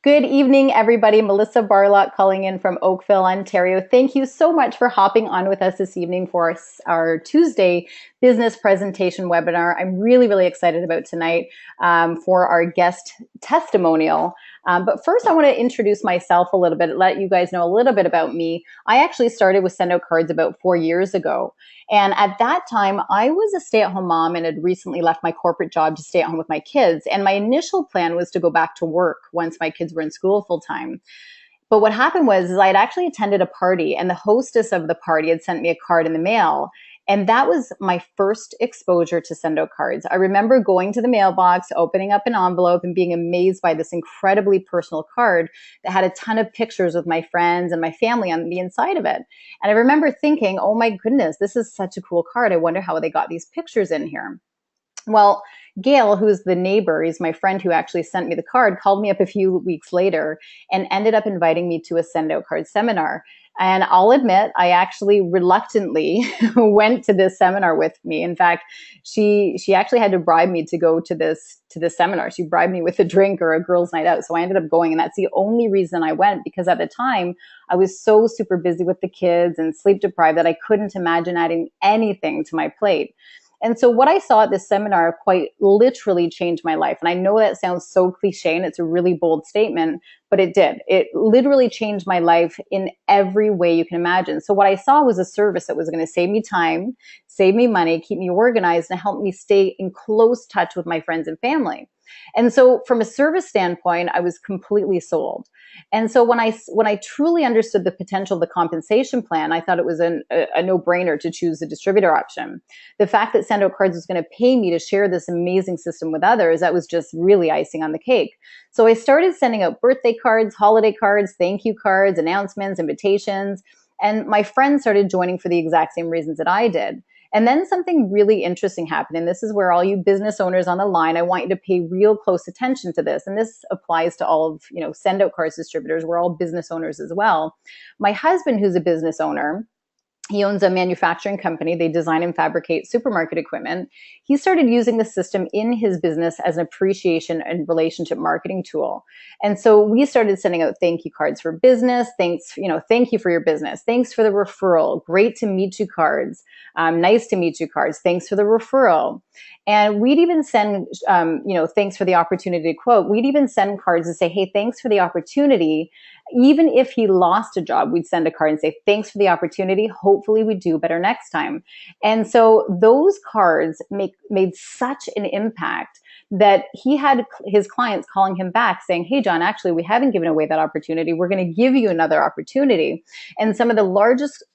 Good evening, everybody. Melissa Barlock calling in from Oakville, Ontario. Thank you so much for hopping on with us this evening for our Tuesday business presentation webinar. I'm really excited about tonight for our guest testimonial. But first, I want to introduce myself a little bit, let you guys know a little bit about me. I actually started with SendOutCards about 4 years ago. And at that time, I was a stay-at-home mom and had recently left my corporate job to stay at home with my kids. And my initial plan was to go back to work once my kids were in school full time. But what happened was I had actually attended a party, and the hostess of the party had sent me a card in the mail. And that was my first exposure to SendOutCards. I remember going to the mailbox, opening up an envelope, and being amazed by this incredibly personal card that had a ton of pictures of my friends and my family on the inside of it. And I remember thinking, oh my goodness, this is such a cool card. I wonder how they got these pictures in here. Well, Gail, who's the neighbor, he's my friend who actually sent me the card, called me up a few weeks later and ended up inviting me to a SendOutCards seminar. And I'll admit, I actually reluctantly went to this seminar with me. In fact, she actually had to bribe me to go to this seminar. She bribed me with a drink or a girls' night out. So I ended up going, and that's the only reason I went, because at the time I was so super busy with the kids and sleep deprived that I couldn't imagine adding anything to my plate. And so what I saw at this seminar quite literally changed my life. And I know that sounds so cliche and it's a really bold statement, but it did. It literally changed my life in every way you can imagine. So what I saw was a service that was going to save me time, save me money, keep me organized, and help me stay in close touch with my friends and family. And so from a service standpoint, I was completely sold. And so when I truly understood the potential of the compensation plan, I thought it was a no-brainer to choose the distributor option. The fact that SendOutCards was going to pay me to share this amazing system with others, that was just really icing on the cake. So I started sending out birthday cards, holiday cards, thank you cards, announcements, invitations, and my friends started joining for the exact same reasons that I did. And then something really interesting happened. And this is where all you business owners on the line, I want you to pay real close attention to this. And this applies to all of, SendOutCards distributors. We're all business owners as well. My husband, who's a business owner, he owns a manufacturing company. They design and fabricate supermarket equipment. He started using the system in his business as an appreciation and relationship marketing tool. And so we started sending out thank you cards for business. Thanks, thank you for your business. Thanks for the referral. Great to meet you cards. Nice to meet you cards. Thanks for the referral. And we'd even send, thanks for the opportunity to quote. We'd even send cards to say, hey, thanks for the opportunity. Even if he lost a job, we'd send a card and say, thanks for the opportunity. Hopefully we do better next time. And so those cards made such an impact that he had his clients calling him back saying, hey, John, actually, we haven't given away that opportunity. We're going to give you another opportunity. And some of the largest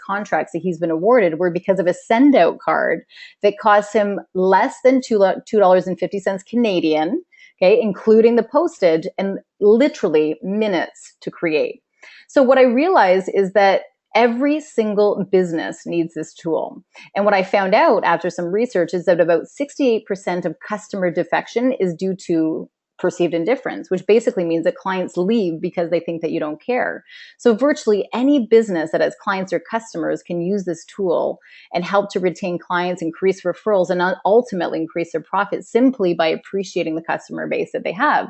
contracts that he's been awarded were because of a send out card that cost him less than $2.50 Canadian, okay, including the postage, and literally minutes to create. So what I realized is that every single business needs this tool. And what I found out after some research is that about 68% of customer defection is due to perceived indifference, which basically means that clients leave because they think that you don't care. So virtually any business that has clients or customers can use this tool and help to retain clients, increase referrals, and ultimately increase their profits simply by appreciating the customer base that they have.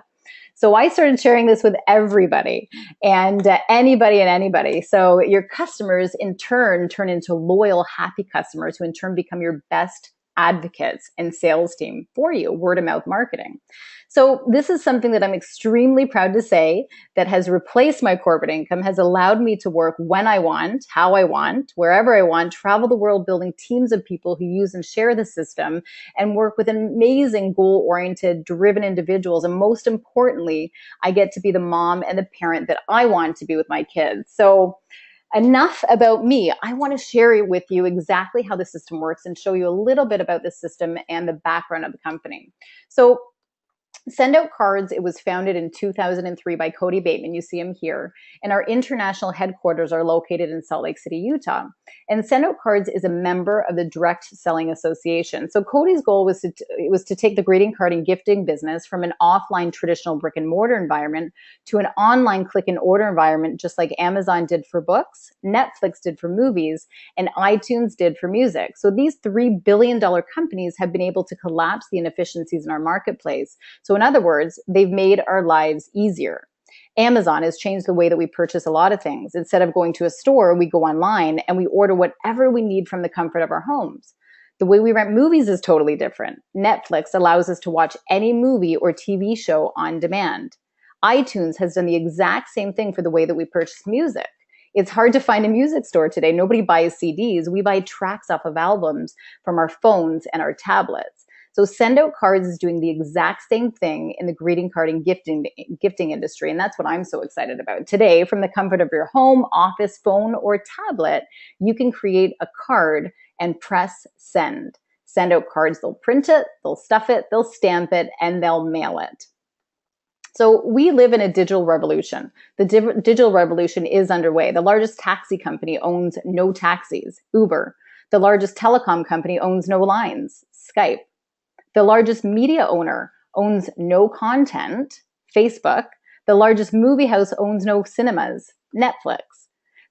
So I started sharing this with everybody and anybody. So your customers in turn turn into loyal, happy customers who in turn become your best advocates and sales team for you, word of mouth marketing. So this is something that I'm extremely proud to say that has replaced my corporate income, has allowed me to work when I want, how I want, wherever I want, travel the world building teams of people who use and share the system, and work with amazing goal-oriented, driven individuals. And most importantly, I get to be the mom and the parent that I want to be with my kids. So enough about me. I want to share with you exactly how the system works and show you a little bit about the system and the background of the company. So SendOutCards, it was founded in 2003 by Cody Bateman. You see him here. And our international headquarters are located in Salt Lake City, Utah. And SendOutCards is a member of the Direct Selling Association. So Cody's goal was to take the greeting card and gifting business from an offline traditional brick and mortar environment to an online click and order environment, just like Amazon did for books, Netflix did for movies, and iTunes did for music. So these $3 billion companies have been able to collapse the inefficiencies in our marketplace. So So in other words, they've made our lives easier. Amazon has changed the way that we purchase a lot of things. Instead of going to a store, we go online and we order whatever we need from the comfort of our homes. The way we rent movies is totally different. Netflix allows us to watch any movie or TV show on demand. iTunes has done the exact same thing for the way that we purchase music. It's hard to find a music store today. Nobody buys CDs. We buy tracks off of albums from our phones and our tablets. So SendOutCards is doing the exact same thing in the greeting card and gifting industry. And that's what I'm so excited about. Today, from the comfort of your home, office, phone, or tablet, you can create a card and press send. SendOutCards, they'll print it, they'll stuff it, they'll stamp it, and they'll mail it. So we live in a digital revolution. The digital revolution is underway. The largest taxi company owns no taxis, Uber. The largest telecom company owns no lines, Skype. The largest media owner owns no content, Facebook. The largest movie house owns no cinemas, Netflix.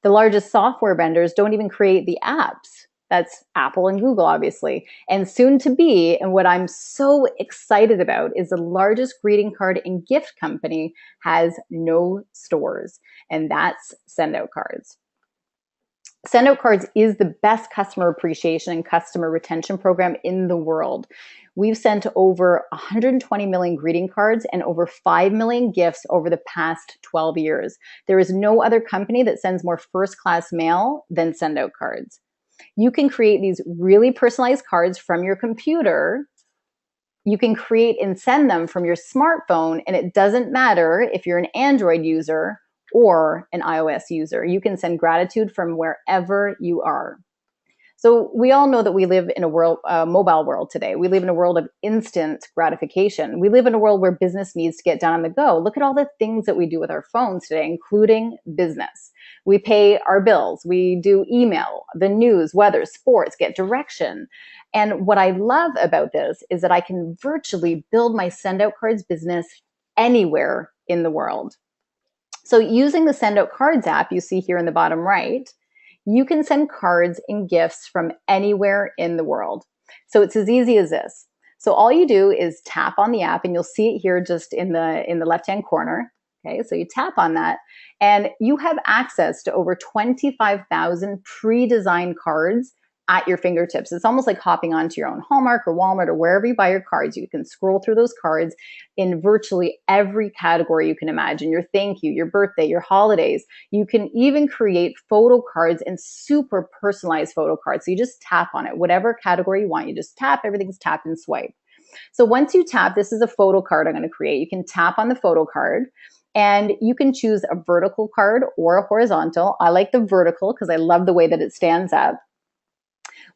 The largest software vendors don't even create the apps. That's Apple and Google, obviously. And soon to be, and what I'm so excited about, is the largest greeting card and gift company has no stores, and that's SendOutCards. SendOutCards is the best customer appreciation and customer retention program in the world. We've sent over 120 million greeting cards and over 5 million gifts over the past 12 years. There is no other company that sends more first-class mail than SendOutCards. You can create these really personalized cards from your computer. You can create and send them from your smartphone, and it doesn't matter if you're an Android user or an iOS user. You can send gratitude from wherever you are. So we all know that we live in a mobile world today. We live in a world of instant gratification. We live in a world where business needs to get done on the go. Look at all the things that we do with our phones today, including business. We pay our bills. We do email, the news, weather, sports, get direction. And what I love about this is that I can virtually build my SendOutCards business anywhere in the world. So using the SendOutCards app you see here in the bottom right, you can send cards and gifts from anywhere in the world. So it's as easy as this. So all you do is tap on the app, and you'll see it here just in the left-hand corner. Okay, so you tap on that, and you have access to over 25,000 pre-designed cards at your fingertips. It's almost like hopping onto your own Hallmark or Walmart or wherever you buy your cards. You can scroll through those cards in virtually every category you can imagine. Your thank you, your birthday, your holidays. You can even create photo cards and super personalized photo cards. So you just tap on it. Whatever category you want, you just tap. Everything's tap and swipe. So once you tap, this is a photo card I'm going to create. You can tap on the photo card, and you can choose a vertical card or a horizontal. I like the vertical because I love the way that it stands up.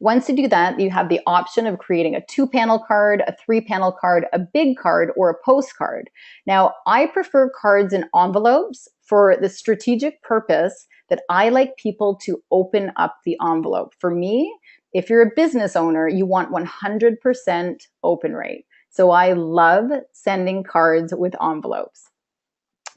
Once you do that, you have the option of creating a 2-panel card, a 3-panel card, a big card, or a postcard. Now, I prefer cards and envelopes for the strategic purpose that I like people to open up the envelope. For me, if you're a business owner, you want 100% open rate. So I love sending cards with envelopes.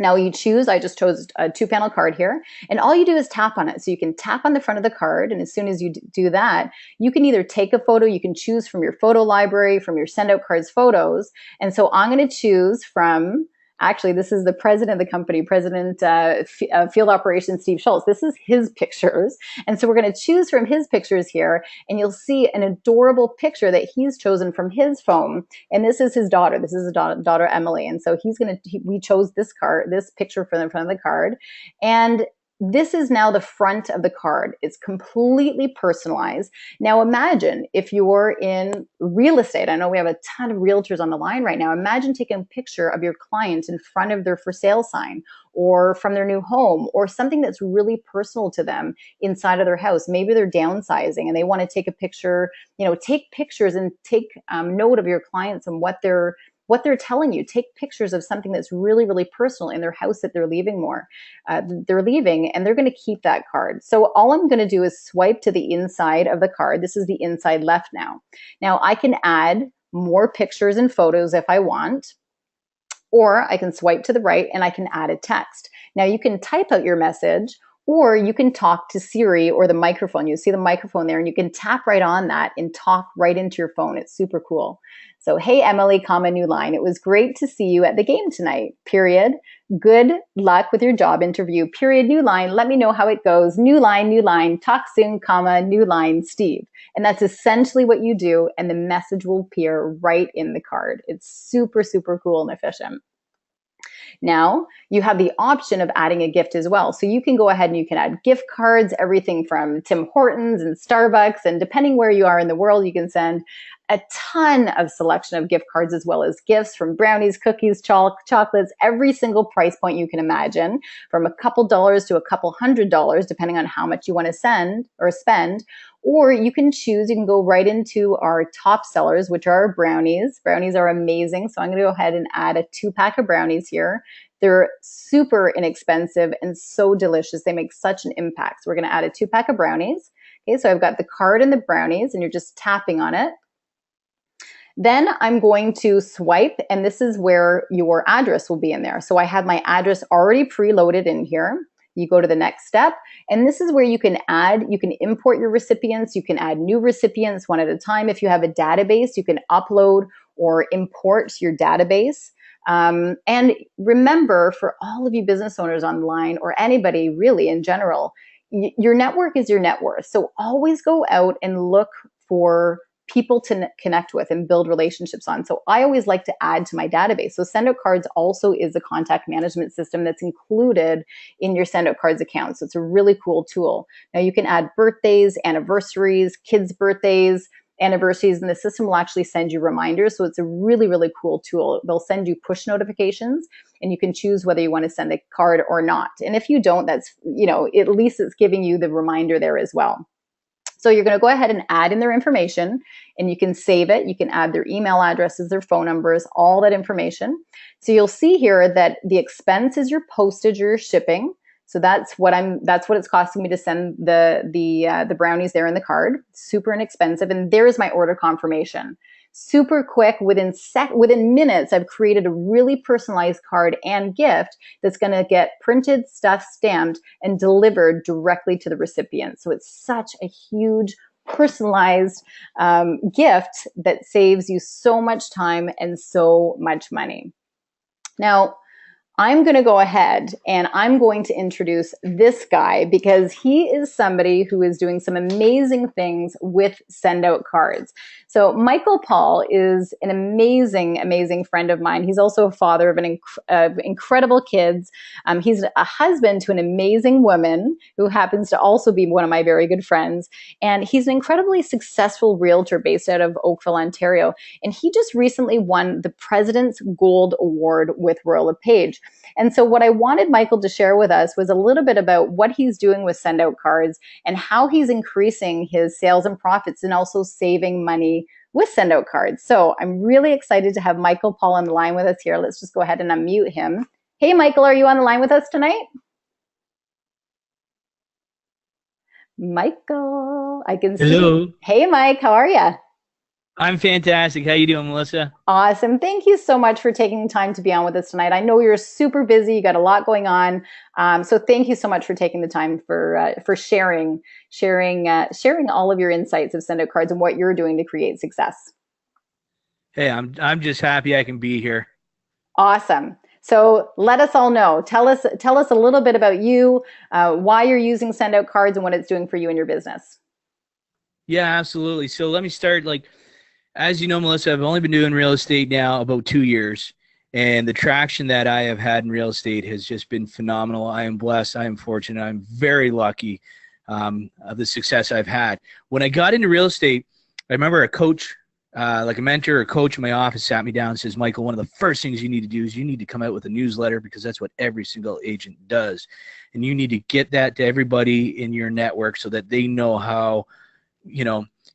Now you choose, I just chose a 2-panel card here, and all you do is tap on it. So you can tap on the front of the card, and as soon as you do that, you can either take a photo, you can choose from your photo library, from your SendOutCards photos. And so I'm going to choose from, actually, this is the president of the company, Field Operations Steve Schultz. This is his pictures. And so we're going to choose from his pictures here, and you'll see an adorable picture that he's chosen from his phone. And this is his daughter. This is his daughter, Emily. And so we chose this picture for the front of the card. And this is now the front of the card. It's completely personalized. Now imagine if you're in real estate. I know we have a ton of realtors on the line right now. Imagine taking a picture of your client in front of their for sale sign, or from their new home, or something that's really personal to them inside of their house. Maybe they're downsizing and they want to take a picture, take pictures and take note of your clients and what they're telling you. Take pictures of something that's really, really personal in their house that they're leaving, and they're going to keep that card. So all I'm going to do is swipe to the inside of the card. This is the inside left now. Now I can add more pictures and photos if I want, or I can swipe to the right and I can add a text. Now you can type out your message, Or you can talk to Siri or the microphone. You see the microphone there and you can tap right on that and talk right into your phone. It's super cool. So, hey, Emily, comma, new line. It was great to see you at the game tonight, period. Good luck with your job interview, period, new line. Let me know how it goes. New line, talk soon, comma, new line, Steve. And that's essentially what you do. And the message will appear right in the card. It's super, super cool and efficient. Now you have the option of adding a gift as well. So you can go ahead and you can add gift cards, everything from Tim Hortons and Starbucks. And depending where you are in the world, you can send a ton of selection of gift cards as well as gifts from brownies, cookies, chocolates, every single price point you can imagine, from a couple dollars to a couple $100, depending on how much you want to send or spend. Or you can choose, you can go right into our top sellers, which are brownies. Brownies are amazing. So I'm going to go ahead and add a 2-pack of brownies here. They're super inexpensive and so delicious. They make such an impact. So we're going to add a 2-pack of brownies. Okay, so I've got the card and the brownies, and you're just tapping on it. Then I'm going to swipe, and this is where your address will be in there. So I have my address already preloaded in here. You go to the next step, and this is where you can import your recipients. You can add new recipients one at a time. If you have a database, you can upload or import your database. And remember, for all of you business owners online or anybody really in general, your network is your net worth. So always go out and look for people to connect with and build relationships on. So I always like to add to my database. So SendOutCards also is a contact management system that's included in your SendOutCards account. So it's a really cool tool. Now you can add birthdays, anniversaries, kids' birthdays, anniversaries, and the system will actually send you reminders. So it's a really, really cool tool. They'll send you push notifications, and you can choose whether you want to send a card or not. And if you don't, that's, at least it's giving you the reminder there as well. So you're going to go ahead and add in their information, and you can save it. You can add their email addresses, their phone numbers, all that information. So you'll see here that the expense is your postage or your shipping. So that's what it's costing me to send the brownies there in the card. Super inexpensive. And there's my order confirmation. Super quick, within minutes, I've created a really personalized card and gift that's going to get printed, stuffed, stamped, and delivered directly to the recipient. So it's such a huge personalized gift that saves you so much time and so much money. Now, I'm going to go ahead and I'm going to introduce this guy because he is somebody who is doing some amazing things with SendOutCards. So Michael Paul is an amazing, amazing friend of mine. He's also a father of incredible kids. He's a husband to an amazing woman who happens to also be one of my very good friends. And he's an incredibly successful realtor based out of Oakville, Ontario. And he just recently won the President's Gold Award with Royal LePage. And so what I wanted Michael to share with us was a little bit about what he's doing with SendOutCards and how he's increasing his sales and profits and also saving money with SendOutCards. So I'm really excited to have Michael Paul on the line with us here. Let's just go ahead and unmute him. Hey, Michael, are you on the line with us tonight? Michael, I can see. Hello. Hey, Mike, how are you? I'm fantastic. How you doing, Melissa? Awesome. Thank you so much for taking the time to be on with us tonight. I know you're super busy. You got a lot going on. So thank you so much for taking the time for sharing all of your insights of SendOutCards and what you're doing to create success. Hey, I'm just happy I can be here. Awesome. So let us all know. Tell us a little bit about you, why you're using SendOutCards and what it's doing for you in your business. Yeah, absolutely. So let me start. As you know, Melissa, I've only been doing real estate now about 2 years, and the traction that I have had in real estate has just been phenomenal. I am blessed. I am fortunate. I'm very lucky of the success I've had. When I got into real estate, I remember a coach, like a mentor or coach in my office, sat me down and says, Michael, one of the first things you need to do is you need to come out with a newsletter, because that's what every single agent does. And you need to get that to everybody in your network so that they know how,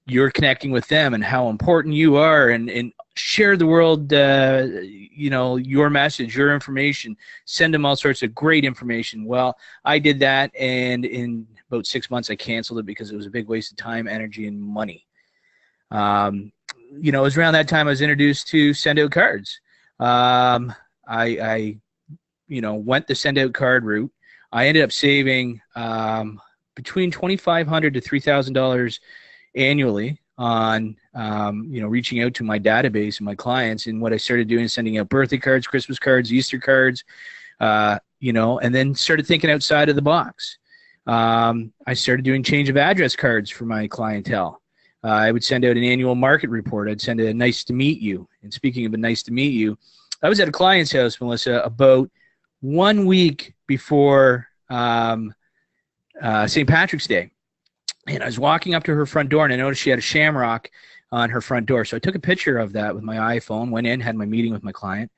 you're connecting with them and how important you are, and share the world, your message, your information, send them all sorts of great information. Well, I did that, and in about 6 months, I canceled it because it was a big waste of time, energy, and money. It was around that time I was introduced to SendOutCards. I went the SendOutCard route. I ended up saving between $2,500 to $3,000 annually on reaching out to my database and my clients. And what I started doing is sending out birthday cards, Christmas cards, Easter cards, and then started thinking outside of the box. I started doing change of address cards for my clientele. I would send out an annual market report. I'd send a nice to meet you. And speaking of a nice to meet you, I was at a client's house, Melissa, about 1 week before St. Patrick's Day. And I was walking up to her front door, and I noticed she had a shamrock on her front door. So I took a picture of that with my iPhone, went in, had my meeting with my client,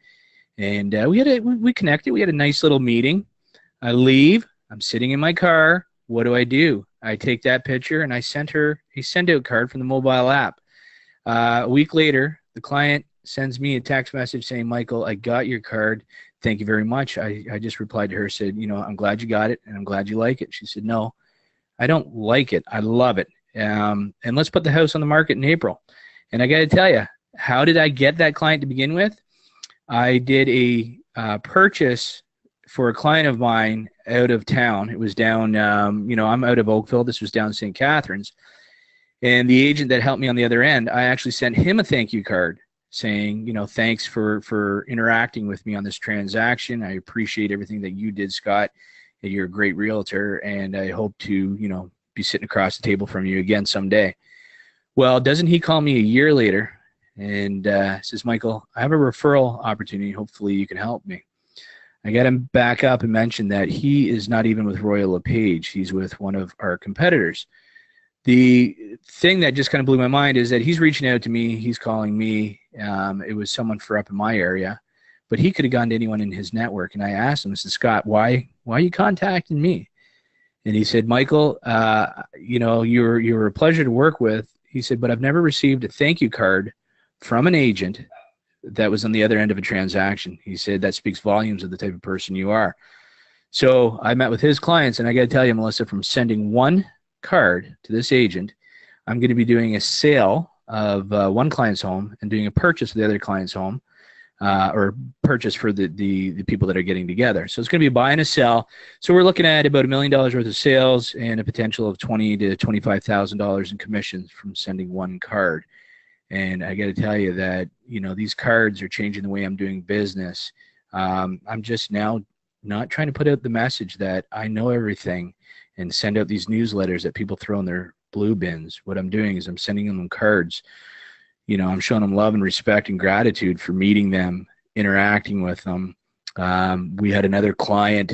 and we connected. We had a nice little meeting. I leave. I'm sitting in my car. What do? I take that picture, and I sent her a SendOut card from the mobile app. A week later, the client sends me a text message saying, Michael, I got your card. Thank you very much. I just replied to her, said, I'm glad you got it, and I'm glad you like it. She said, no, I don't like it. I love it. And let's put the house on the market in April. And I got to tell you, how did I get that client to begin with? I did a purchase for a client of mine out of town. It was down, I'm out of Oakville. This was down St. Catharines. And the agent that helped me on the other end, I actually sent him a thank you card saying, thanks for interacting with me on this transaction. I appreciate everything that you did, Scott. You're a great realtor, and I hope to, be sitting across the table from you again someday. Well, doesn't he call me a year later and says, Michael, I have a referral opportunity. Hopefully you can help me. I got him back up and mentioned that he is not even with Royal LePage. He's with one of our competitors. The thing that just kind of blew my mind is that he's reaching out to me. He's calling me. It was someone for up in my area, but he could have gone to anyone in his network. And I asked him, I said, Scott, why are you contacting me? And he said, Michael, you're a pleasure to work with. He said, but I've never received a thank you card from an agent that was on the other end of a transaction. He said, that speaks volumes of the type of person you are. So I met with his clients, and I got to tell you, Melissa, from sending one card to this agent, I'm going to be doing a sale of one client's home and doing a purchase of the other client's home, or purchase for the people that are getting together. So it's going to be a buy and a sell. So we're looking at about $1 million worth of sales and a potential of $20,000 to $25,000 in commissions from sending one card. And I got to tell you that, these cards are changing the way I'm doing business. I'm just now not trying to put out the message that I know everything and send out these newsletters that people throw in their blue bins. What I'm doing is I'm sending them cards. I'm showing them love and respect and gratitude for meeting them, interacting with them. We had another client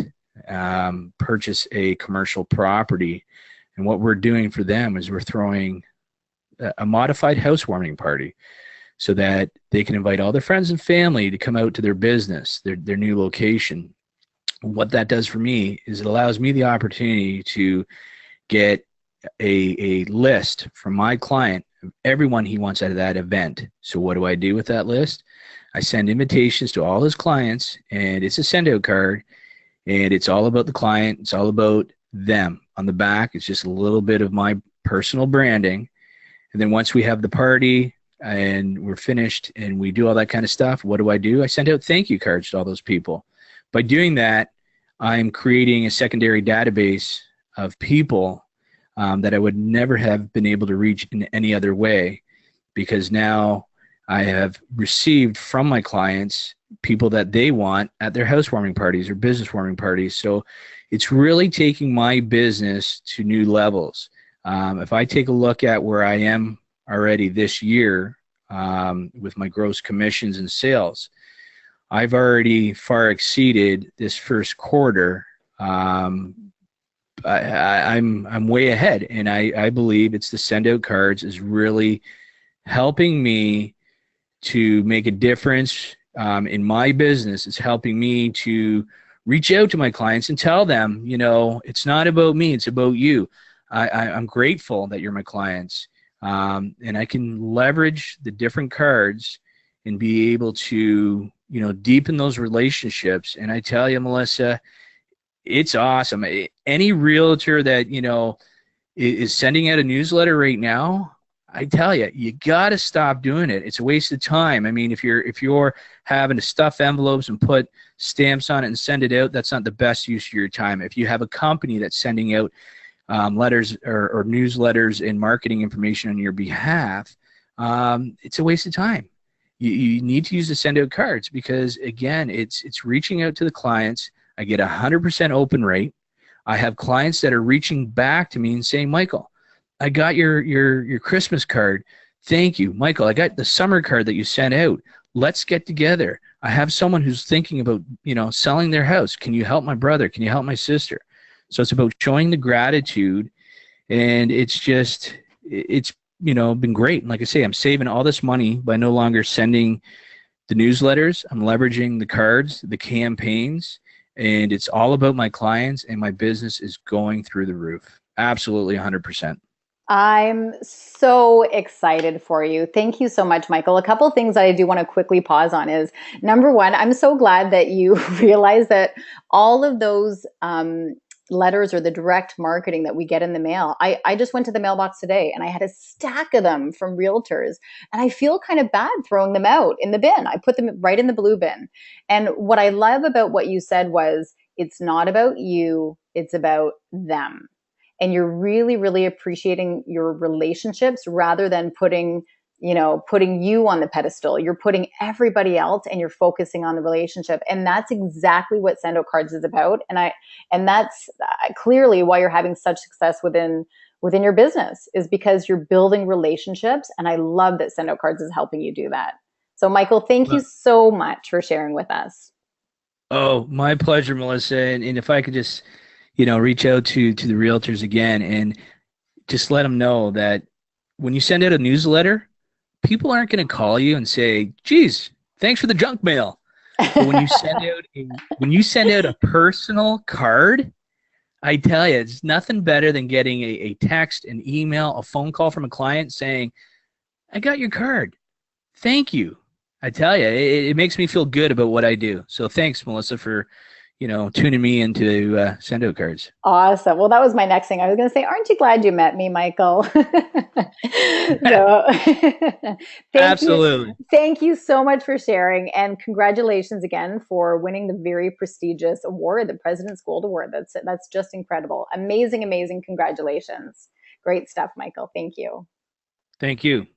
purchase a commercial property, and what we're doing for them is we're throwing a modified housewarming party so that they can invite all their friends and family to come out to their business, their new location. What that does for me is it allows me the opportunity to get a list from my client of everyone he wants out of that event. So what do I do with that list? I send invitations to all his clients, and it's a send-out card, and it's all about the client. It's all about them. On the back, it's just a little bit of my personal branding. And then once we have the party and we're finished and we do all that kind of stuff, what do? I send out thank you cards to all those people. By doing that, I'm creating a secondary database of people that I would never have been able to reach in any other way, because now I have received from my clients people that they want at their housewarming parties or business warming parties. So it's really taking my business to new levels. If I take a look at where I am already this year with my gross commissions and sales, I've already far exceeded this first quarter. I'm way ahead, and I believe it's the SendOutCards is really helping me to make a difference in my business. It's helping me to reach out to my clients and tell them, it's not about me, it's about you. I'm grateful that you're my clients, and I can leverage the different cards and be able to deepen those relationships. And I tell you, Melissa, it's awesome. Any realtor that is sending out a newsletter right now, I tell you, you got to stop doing it. It's a waste of time. I mean, if you're having to stuff envelopes and put stamps on it and send it out, that's not the best use of your time. If you have a company that's sending out letters or newsletters and marketing information on your behalf, it's a waste of time. You need to use the send out cards because again, it's reaching out to the clients. I get 100% open rate. I have clients that are reaching back to me and saying, Michael, I got your Christmas card. Thank you, Michael. I got the summer card that you sent out. Let's get together. I have someone who's thinking about, selling their house. Can you help my brother? Can you help my sister? So it's about showing the gratitude, and it's been great. And like I say, I'm saving all this money by no longer sending the newsletters. I'm leveraging the cards, the campaigns, and it's all about my clients, and my business is going through the roof. Absolutely 100%. I'm so excited for you. Thank you so much, Michael. A couple of things that I do want to quickly pause on is number one, I'm so glad that you realize that all of those letters or the direct marketing that we get in the mail. I just went to the mailbox today and I had a stack of them from realtors, and I feel kind of bad throwing them out in the bin. I put them right in the blue bin. And what I love about what you said was it's not about you, it's about them. And you're really, really appreciating your relationships rather than putting you on the pedestal. You're putting everybody else and you're focusing on the relationship. And that's exactly what SendOutCards is about. And that's clearly why you're having such success within your business, is because you're building relationships. And I love that SendOutCards is helping you do that. So Michael, thank you Well, so much for sharing with us. oh, my pleasure, Melissa. And if I could just, reach out to the realtors again and just let them know that when you send out a newsletter, people aren't going to call you and say, geez, thanks for the junk mail. But when you send out a personal card, I tell you, it's nothing better than getting a text, an email, a phone call from a client saying, I got your card. Thank you. I tell you, it makes me feel good about what I do. So thanks, Melissa, for, tuning me into send out cards. Awesome. Well, that was my next thing. I was going to say, aren't you glad you met me, Michael? So, thank you. Absolutely. Thank you so much for sharing, and congratulations again for winning the very prestigious award, the President's Gold Award. That's just incredible. Amazing, amazing. Congratulations. Great stuff, Michael. Thank you. Thank you.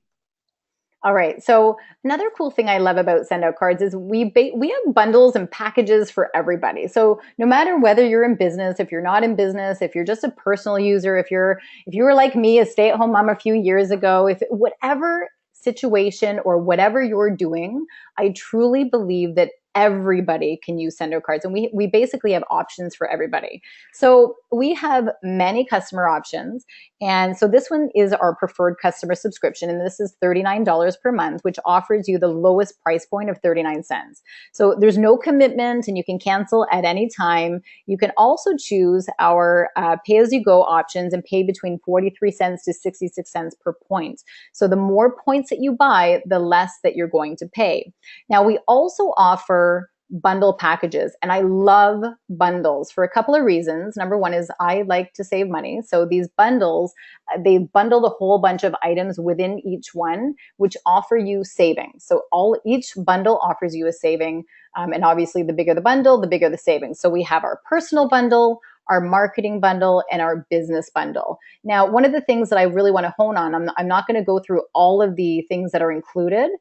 All right. So another cool thing I love about SendOutCards is we have bundles and packages for everybody. So no matter whether you're in business, if you're not in business, if you're just a personal user, if you were like me, a stay-at-home mom a few years ago, if whatever situation or whatever you're doing, I truly believe that everybody can use SendOutCards, and we basically have options for everybody. So we have many customer options, and so this one is our preferred customer subscription, and this is $39 per month, which offers you the lowest price point of 39 cents. So there's no commitment, and you can cancel at any time. You can also choose our pay-as-you-go options and pay between 43 cents to 66 cents per point. So the more points that you buy, the less that you're going to pay. Now, we also offer bundle packages, and I love bundles for a couple of reasons. Number one is I like to save money. So these bundles, they bundle a whole bunch of items within each one, which offer you savings. So each bundle offers you a saving. And obviously the bigger the bundle, the bigger the savings. So we have our personal bundle, our marketing bundle, and our business bundle. Now, one of the things that I really want to hone on, I'm not going to go through all of the things that are included.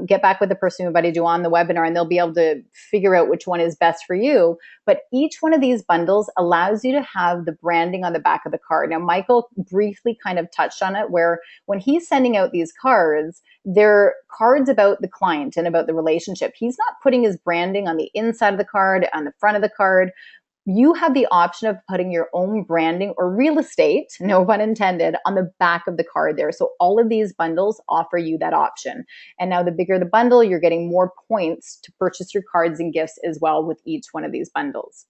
Get back with the person who invited you on the webinar, and they'll be able to figure out which one is best for you. But each one of these bundles allows you to have the branding on the back of the card. Now, Michael briefly kind of touched on it, where when he's sending out these cards, they're cards about the client and about the relationship. He's not putting his branding on the inside of the card, on the front of the card. You have the option of putting your own branding or real estate, no pun intended, on the back of the card there. So all of these bundles offer you that option. And now the bigger the bundle, you're getting more points to purchase your cards and gifts as well with each one of these bundles.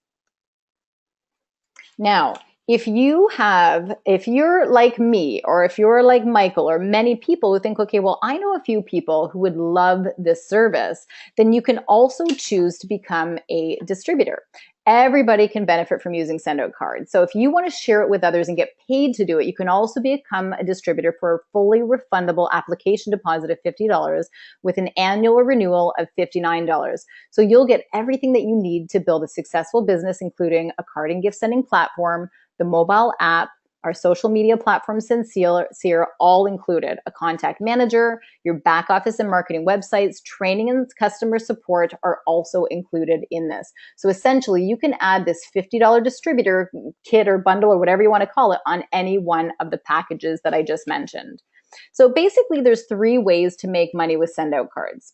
Now, if you're like me, or if you're like Michael, or many people who think, okay, well, I know a few people who would love this service, then you can also choose to become a distributor. Everybody can benefit from using SendOutCards. So if you want to share it with others and get paid to do it, you can also become a distributor for a fully refundable application deposit of $50 with an annual renewal of $59. So you'll get everything that you need to build a successful business, including a card and gift sending platform, the mobile app, our social media platform, Sincere, all included, a contact manager, your back office and marketing websites, training and customer support are also included in this. So essentially, you can add this $50 distributor kit or bundle or whatever you want to call it on any one of the packages that I just mentioned. So basically, there's 3 ways to make money with SendOutCards.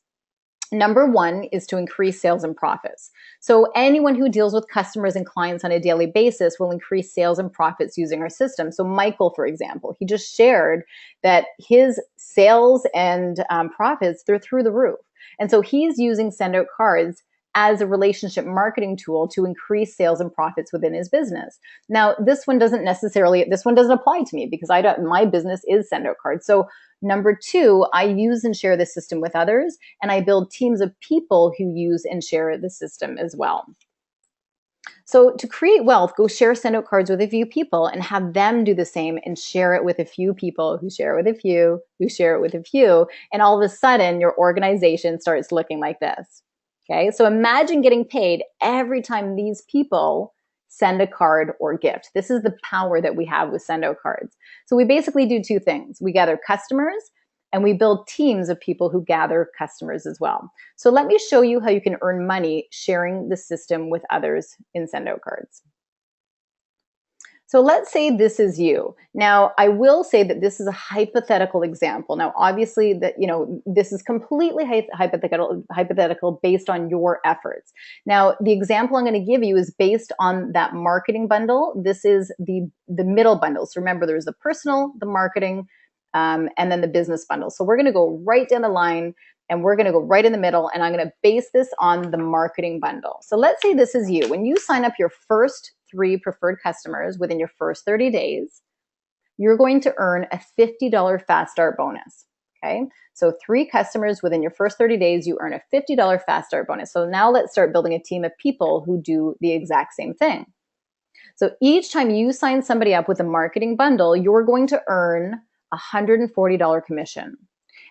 Number 1 is to increase sales and profits. So anyone who deals with customers and clients on a daily basis will increase sales and profits using our system. So Michael, for example, he just shared that his sales and profits, they're through the roof. And so he's using SendOutCards as a relationship marketing tool to increase sales and profits within his business. Now, this one doesn't apply to me because my business is SendOutCards. So number 2, I use and share the system with others, and I build teams of people who use and share the system as well. So to create wealth, go share SendOutCards with a few people and have them do the same and share it with a few people who share it with a few, who share it with a few, and all of a sudden your organization starts looking like this. Okay, so imagine getting paid every time these people send a card or gift. This is the power that we have with SendOutCards. So we basically do 2 things. We gather customers and we build teams of people who gather customers as well. So let me show you how you can earn money sharing the system with others in SendOutCards. So let's say this is you. Now, I will say that this is a hypothetical example. Now, obviously, this is completely hypothetical based on your efforts. Now, the example I'm going to give you is based on that marketing bundle. This is the middle bundle. So remember, there's the personal, the marketing, and then the business bundle. So we're going to go right down the line and we're going to go right in the middle, and I'm going to base this on the marketing bundle. So let's say this is you. When you sign up your first 3 preferred customers within your first 30 days, you're going to earn a $50 fast start bonus. Okay, so 3 customers within your first 30 days, you earn a $50 fast start bonus. So now let's start building a team of people who do the exact same thing. So each time you sign somebody up with a marketing bundle, you're going to earn a $140 commission.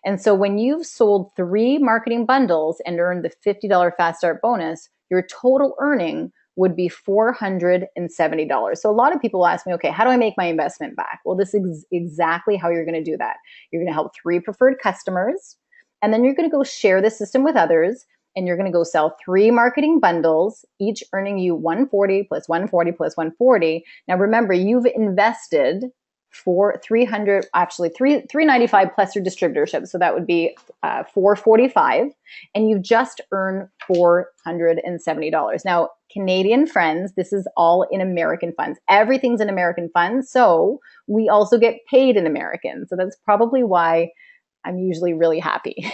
And so when you've sold 3 marketing bundles and earned the $50 fast start bonus, your total earning would be $470. So a lot of people ask me, okay, how do I make my investment back? Well, this is exactly how you're going to do that. You're going to help 3 preferred customers, and then you're going to go share the system with others, and you're going to go sell 3 marketing bundles, each earning you 140 plus 140 plus 140. Now remember, you've invested for 395 plus your distributorship. So that would be 445, and you've just earned $470. Now, Canadian friends, this is all in American funds. Everything's in American funds, so we also get paid in American. So that's probably why I'm usually really happy.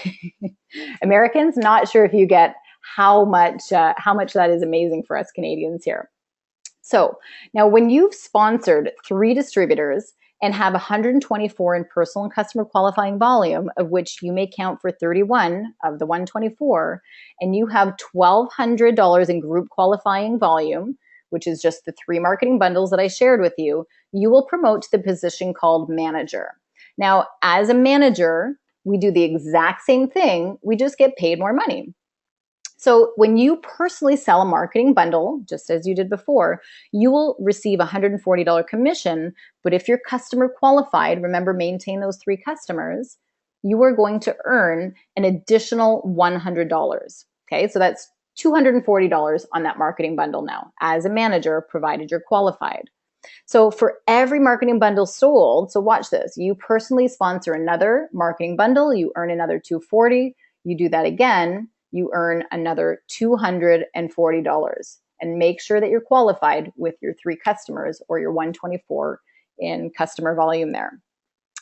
Americans, not sure if you get how much that is amazing for us Canadians here. So now when you've sponsored 3 distributors and have 124 in personal and customer qualifying volume, of which you may count for 31 of the 124, and you have $1,200 in group qualifying volume, which is just the 3 marketing bundles that I shared with you, you will promote to the position called manager. Now, as a manager, we do the exact same thing, we just get paid more money. So when you personally sell a marketing bundle, just as you did before, you will receive a $140 commission. But if you're customer qualified, remember, maintain those 3 customers, you are going to earn an additional $100. Okay, so that's $240 on that marketing bundle now as a manager, provided you're qualified. So for every marketing bundle sold, so watch this, you personally sponsor another marketing bundle, you earn another $240, you do that again, you earn another $240, and make sure that you're qualified with your 3 customers or your 124 in customer volume there.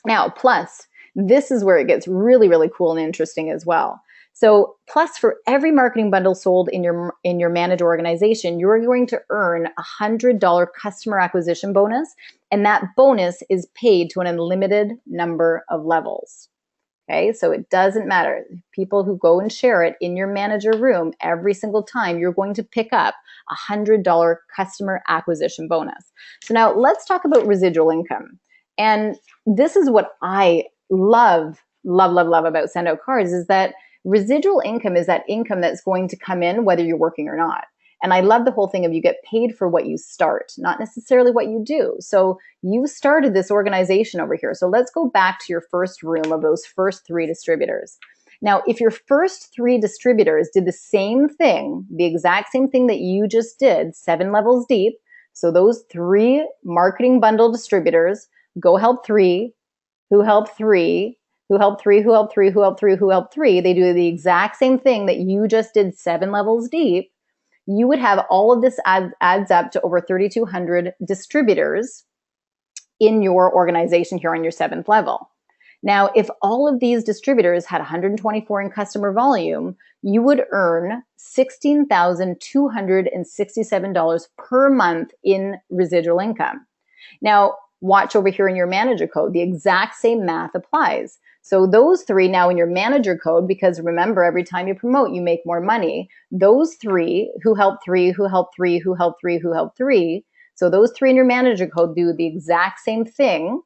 Now, plus, this is where it gets really, really cool and interesting as well. So plus, for every marketing bundle sold in your managed organization, you're going to earn a $100 customer acquisition bonus, and that bonus is paid to an unlimited number of levels. Okay, so it doesn't matter. People who go and share it in your manager room every single time, you're going to pick up $100 customer acquisition bonus. So now let's talk about residual income. And this is what I love about SendOutCards is that residual income is that income that's going to come in whether you're working or not. And I love the whole thing of you get paid for what you start, not necessarily what you do. So you started this organization over here. So let's go back to your first room of those first 3 distributors. Now, if your first 3 distributors did the same thing, the exact same thing that you just did, 7 levels deep, so those 3 marketing bundle distributors go help 3, who help 3, who help 3, who help 3, who help 3, who help 3, they do the exact same thing that you just did 7 levels deep, you would have all of this adds up to over 3,200 distributors in your organization here on your 7th level. Now, if all of these distributors had 124 in customer volume, you would earn $16,267 per month in residual income. Now, watch over here in your manager code, the exact same math applies. So those 3 now in your manager code, because remember, every time you promote, you make more money. Those 3 who help 3, who help 3, who help 3, who help 3. So those 3 in your manager code do the exact same thing,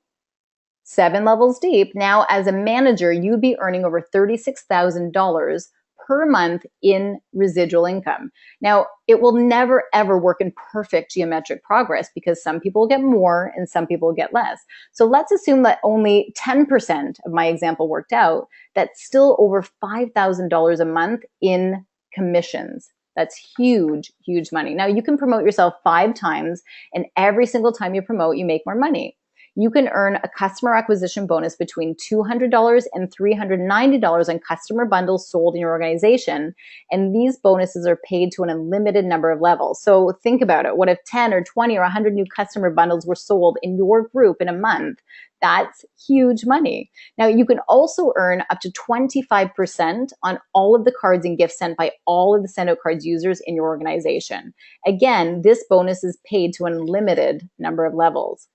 7 levels deep. Now, as a manager, you'd be earning over $36,000 per month in residual income. Now, it will never ever work in perfect geometric progress because some people get more and some people get less. So let's assume that only 10% of my example worked out. That's still over $5,000 a month in commissions. That's huge, huge money. Now, you can promote yourself 5 times, and every single time you promote, you make more money. You can earn a customer acquisition bonus between $200 and $390 on customer bundles sold in your organization. And these bonuses are paid to an unlimited number of levels. So think about it. What if 10 or 20 or 100 new customer bundles were sold in your group in a month? That's huge money. Now, you can also earn up to 25% on all of the cards and gifts sent by all of the SendOutCards users in your organization. Again, this bonus is paid to an unlimited number of levels.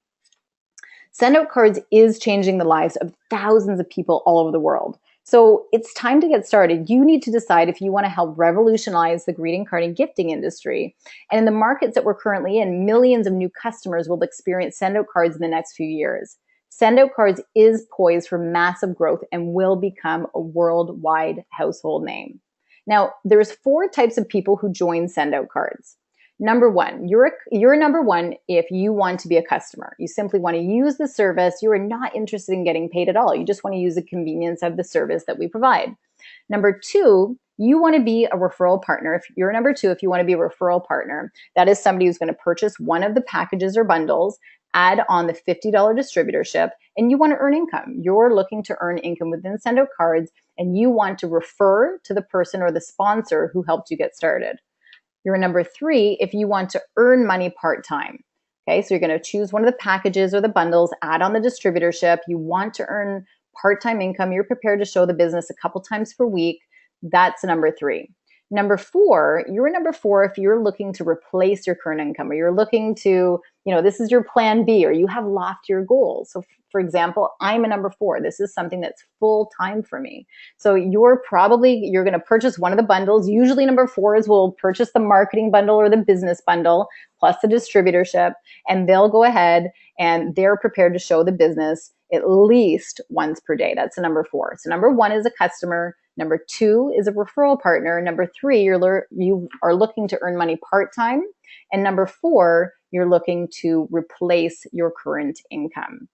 SendOutCards is changing the lives of thousands of people all over the world. So it's time to get started. You need to decide if you want to help revolutionize the greeting card and gifting industry. And in the markets that we're currently in, millions of new customers will experience SendOutCards in the next few years. SendOutCards is poised for massive growth and will become a worldwide household name. Now, there's 4 types of people who join SendOutCards. Number 1, you're number 1 if you want to be a customer. You simply want to use the service. You are not interested in getting paid at all. You just want to use the convenience of the service that we provide. Number 2, you want to be a referral partner. If you're number 2, if you want to be a referral partner, that is somebody who's going to purchase one of the packages or bundles, add on the $50 distributorship, and you want to earn income. You're looking to earn income within SendOutCards, and you want to refer to the person or the sponsor who helped you get started. You're number 3 if you want to earn money part-time. Okay, so you're going to choose one of the packages or the bundles, add on the distributorship. You want to earn part-time income. You're prepared to show the business a couple times per week. That's number 3. Number 4, you're number 4 if you're looking to replace your current income, or you're looking to, this is your plan B, or you have loftier goals. So for example, I'm a number 4. This is something that's full time for me. So you're going to purchase one of the bundles. Usually number 4s will purchase the marketing bundle or the business bundle plus the distributorship, and they'll go ahead and they're prepared to show the business at least once per day. That's a number 4. So number 1 is a customer. Number 2 is a referral partner. Number 3, you are looking to earn money part-time. And number 4, you're looking to replace your current income.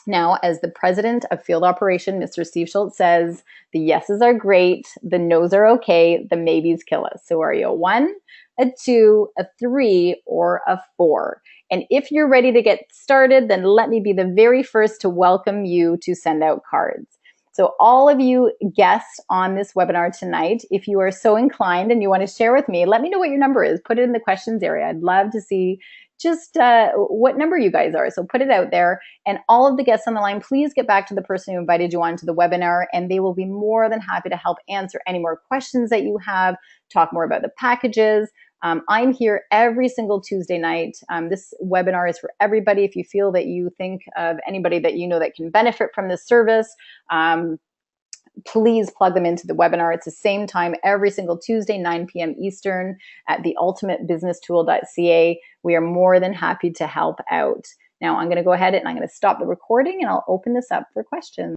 Now, as the president of field operation, Mr. Steve Schultz says, the yeses are great, the nos are okay, the maybes kill us. So are you a 1, a 2, a 3, or a 4? And if you're ready to get started, then let me be the very first to welcome you to SendOutCards. So all of you guests on this webinar tonight, if you are so inclined and you want to share with me, let me know what your number is. Put it in the questions area. I'd love to see just what number you guys are. So put it out there. And all of the guests on the line, please get back to the person who invited you onto the webinar, and they will be more than happy to help answer any more questions that you have, talk more about the packages. I'm here every single Tuesday night. This webinar is for everybody. If you feel that you think of anybody that you know that can benefit from this service, please plug them into the webinar. It's the same time every single Tuesday, 9 p.m. Eastern at theultimatebusinesstool.ca. We are more than happy to help out. Now I'm going to go ahead and I'm going to stop the recording and I'll open this up for questions.